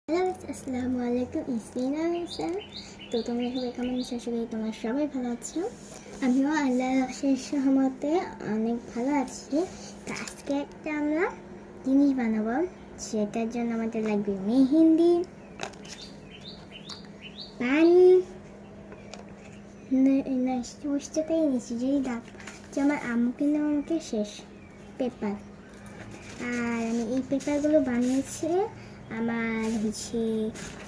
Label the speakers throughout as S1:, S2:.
S1: Hello আসসালামু আলাইকুম ইসমিনা sir. তো তোমরা সবাই কেমন আছো? আশা করি তোমরা সবাই ভালো আছো। আমিও আল্লাহর অশেষ রহমতে অনেক ভালো আছি। তো আজকে একটা আমরা জিনিস বানাবো, সেটার জন্য আমাদের লাগবে মেহেন্দি, পানি, বুঝতে পেরে নিচ্ছি যদি দাগ যে আমার আম্মু কিন্তু আমাকে শেষ পেপার। আর আমি এই পেপারগুলো বানিয়েছি আমার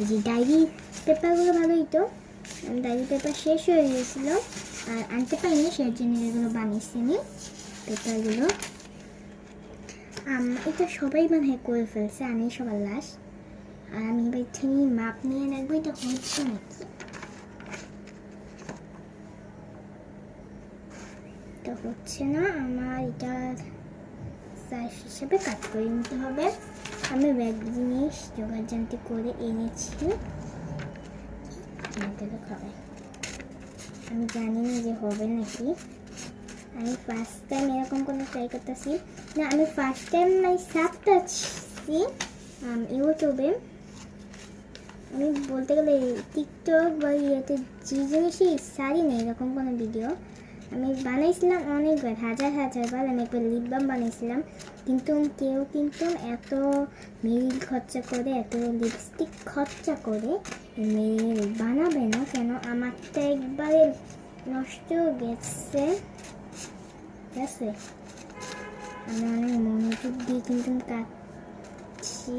S1: যে ডায়েরি পেপারগুলো ভালোই, তো ডায়েরি পেপার শেষ হয়ে গিয়েছিল আর আনতে পারিনি, সেই জন্য এগুলো বানিয়েছি আমি পেপারগুলো। এটা সবাই করে ফেলছে, আমি সবার লাস্ট। আর আমি এবার থেকে মাপ নিয়ে রাখবো এটা হচ্ছে নাকি। এটা হচ্ছে না, আমার এটা সাইজ হিসেবে কাট করে নিতে হবে। আমি ব্যাগ জিনিস জোগাড় জানতে করে এনেছি, খাবে আমি জানি না যে হবে নাকি। আমি ফার্স্ট টাইম এরকম কোনো ট্রাই করতেছি না, আমি ফার্স্ট টাইম সাপটাছি ইউটিউবে। আমি বলতে গেলে টিকটক বা ইয়েতে যে জিনিসই সারি নেই এরকম কোনো ভিডিও আমি বানাইছিলাম অনেকবার, হাজারবার। আমি একবার লিপ বাম বানিয়েছিলাম, কিন্তু কেউ এত মেরিল খরচা করে, এত লিপস্টিক খরচা করে মেরিল বানাবে না কেন। আমারটা একবারে নষ্ট গেছে। ঠিক আছে, আমি অনেক মনোযোগ দিয়ে কাটছি।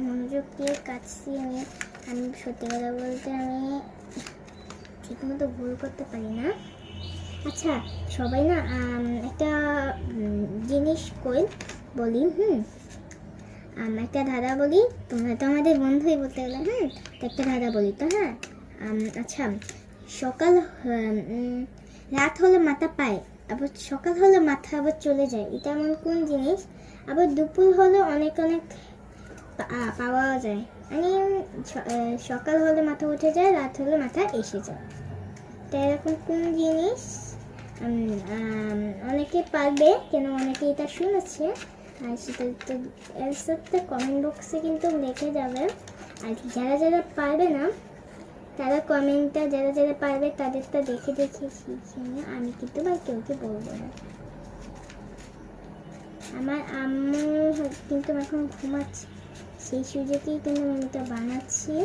S1: মনোযোগ দিয়ে কাটছি আমি সত্যি কথা বলতে আমি ঠিকমতো ভুল করতে পারি না। আচ্ছা সবাই না একটা জিনিস বলি, একটা ধাঁধা বলি। তোমরা তো আমাদের বন্ধুই বলতে গেলে, তো একটা ধাঁধা বলি তো। হ্যাঁ, আচ্ছা, সকাল রাত হলে মাথা পায়, আবার সকাল হলে মাথা আবার চলে যায়, এটা এমন কোন জিনিস? আবার দুপুর হলে অনেক পাওয়া যায়, মানে সকাল হলে মাথা উঠে যায়, রাত হলে মাথা এসে যায়। তা এরকম কোন জিনিস? অনেকে পারবে কেন, অনেকে এটা শুনেছে। আর সেটা তো অ্যান্সারটা কমেন্ট বক্সে কিন্তু লিখে যাবে। আর যারা পারবে না তারা কমেন্টটা, যারা পারবে তাদেরটা দেখে শিখে নিয়ে, আমি কিন্তু বা কেউকে বলবো না। আমার আম্মু কিন্তু এখন ঘুমাচ্ছে, সেই সুযোগেই কিন্তু আমি এটা বানাচ্ছি।